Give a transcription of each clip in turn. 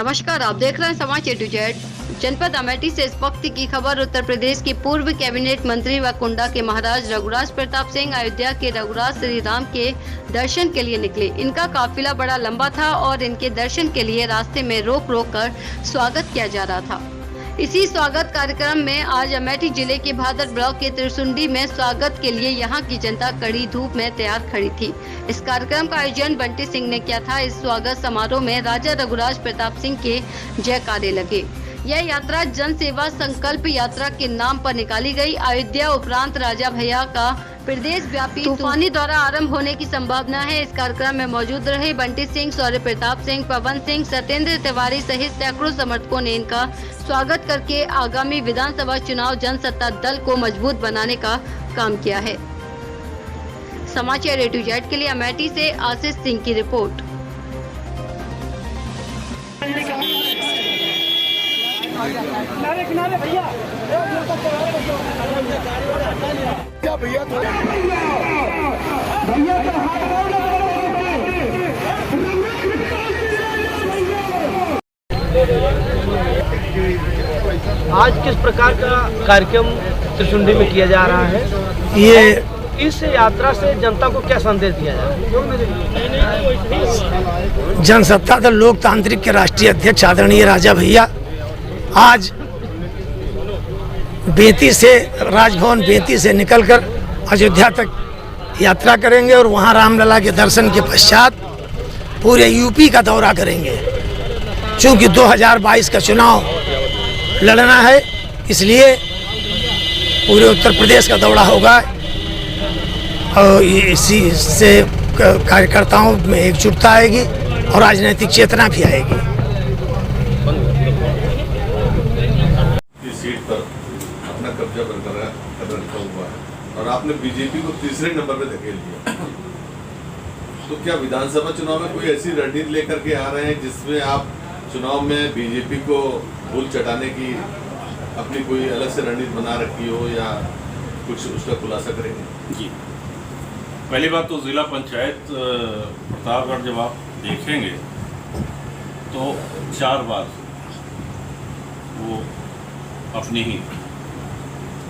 नमस्कार, आप देख रहे हैं समाचार A to Z। जनपद अमेठी से इस वक्त की खबर। उत्तर प्रदेश के पूर्व कैबिनेट मंत्री व कुंडा के महाराज रघुराज प्रताप सिंह अयोध्या के रघुराज श्री राम के दर्शन के लिए निकले। इनका काफिला बड़ा लंबा था और इनके दर्शन के लिए रास्ते में रोक रोक कर स्वागत किया जा रहा था। इसी स्वागत कार्यक्रम में आज अमेठी जिले के भादर ब्लॉक के त्रिसुंडी में स्वागत के लिए यहां की जनता कड़ी धूप में तैयार खड़ी थी। इस कार्यक्रम का आयोजन बंटी सिंह ने किया था। इस स्वागत समारोह में राजा रघुराज प्रताप सिंह के जयकारे लगे। यह यात्रा जन सेवा संकल्प यात्रा के नाम पर निकाली गई। अयोध्या उपरांत राजा भैया का प्रदेश व्यापी तूफानी दौरा आरंभ होने की संभावना है। इस कार्यक्रम में मौजूद रहे बंटी सिंह, शौर्य प्रताप सिंह, पवन सिंह, सत्येंद्र तिवारी सहित सैकड़ों समर्थकों ने इनका स्वागत करके आगामी विधानसभा चुनाव जनसत्ता दल को मजबूत बनाने का काम किया है। समाचार A to Z के लिए अमेठी से आशीष सिंह की रिपोर्ट। किनारे भैया क्या भैया आज किस प्रकार का कार्यक्रम त्रिशुंडी में किया जा रहा है? ये इस यात्रा से जनता को क्या संदेश दिया जा रहा है? जनसत्ता दल लोकतांत्रिक के राष्ट्रीय अध्यक्ष आदरणीय राजा भैया आज बेती से राजभवन बेती से निकलकर अयोध्या तक यात्रा करेंगे और वहां रामलला के दर्शन के पश्चात पूरे यूपी का दौरा करेंगे। चूंकि 2022 का चुनाव लड़ना है, इसलिए पूरे उत्तर प्रदेश का दौरा होगा और इसी से कार्यकर्ताओं में एकजुटता आएगी और राजनीतिक चेतना भी आएगी। सीट पर अपना कब्जा बरकरार रखा हुआ है और आपने बीजेपी को तीसरे नंबर पे धकेल दिया। तो क्या विधानसभा चुनाव में कोई ऐसी रणनीति लेकर के आ रहे हैं जिसमें आप चुनाव में बीजेपी को धूल चटाने की अपनी कोई अलग से रणनीति बना रखी हो या कुछ उसका खुलासा करेंगे? जी, पहली बात तो जिला पंचायत प्रतापगढ़ जब आप देखेंगे तो 4 बार वो अपनी ही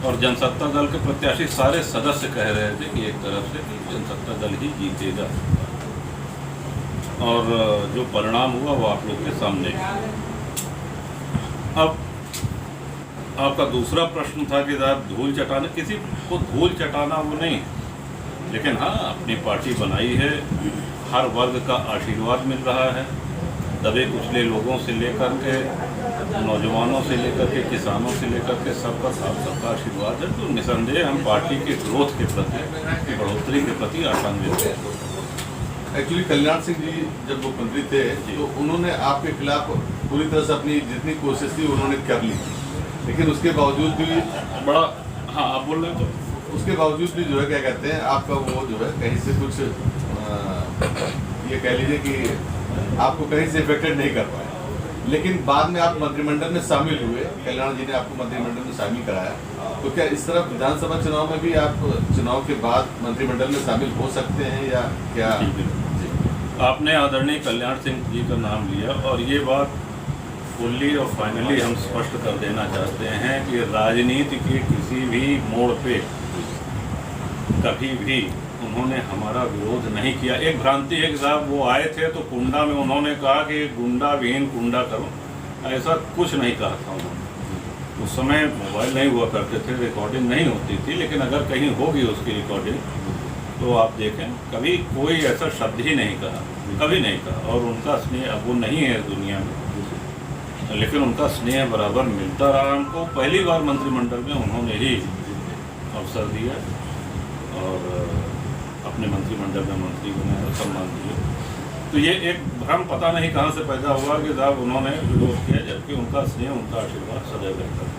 और जनसत्ता दल के प्रत्याशी सारे सदस्य कह रहे थे कि एक तरफ से कि जनसत्ता दल ही जीतेगा और जो परिणाम हुआ वो आप लोग के सामने। अब आपका दूसरा प्रश्न था कि आप धूल चटाना, किसी को धूल चटाना वो नहीं, लेकिन हाँ अपनी पार्टी बनाई है, हर वर्ग का आशीर्वाद मिल रहा है, दबे कुचले लोगों से लेकर के नौजवानों से लेकर के किसानों से लेकर के सबका साथ सबका आशीर्वाद है। तो निसंदेह हम पार्टी के ग्रोथ के प्रति, बढ़ोतरी के प्रति आशान्वित हैं। एक्चुअली कल्याण सिंह जी जब वो मंत्री थे तो उन्होंने आपके खिलाफ पूरी तरह से अपनी जितनी कोशिश थी उन्होंने कर ली, लेकिन उसके बावजूद भी बड़ा हाँ आप बोल रहे हैं तो उसके बावजूद भी जो है क्या कहते हैं आपका वो जो है कहीं से कुछ ये कह लीजिए कि आपको कहीं से इफेक्टेड नहीं कर पाए। लेकिन बाद में आप मंत्रिमंडल में शामिल हुए, कल्याण जी ने आपको मंत्रिमंडल में शामिल कराया, तो क्या इस तरह विधानसभा चुनाव में भी आप चुनाव के बाद मंत्रिमंडल में शामिल हो सकते हैं या क्या? आपने आदरणीय कल्याण सिंह जी का नाम लिया और ये बात फुल्ली और फाइनली हम स्पष्ट कर देना चाहते हैं कि राजनीति के किसी भी मोड़ पे कभी भी उन्होंने हमारा विरोध नहीं किया। एक भ्रांति है कि साहब वो आए थे तो कुंडा में उन्होंने कहा कि गुंडा विहीन कुंडा करो, ऐसा कुछ नहीं कहा था उन्होंने। उस समय मोबाइल नहीं हुआ करते थे, रिकॉर्डिंग नहीं होती थी, लेकिन अगर कहीं होगी उसकी रिकॉर्डिंग तो आप देखें, कभी कोई ऐसा शब्द ही नहीं कहा, कभी नहीं कहा। और उनका स्नेह अब वो नहीं है दुनिया में, लेकिन उनका स्नेह बराबर मिलता रहा हमको। पहली बार मंत्रिमंडल में उन्होंने ही अवसर दिया और अपने मंत्रिमंडल में मंत्री बने और सम्मान दिए। तो ये एक भ्रम पता नहीं कहाँ से पैदा हुआ कि साहब उन्होंने विरोध किया, जबकि उनका स्नेह, उनका आशीर्वाद सदैव रहता है।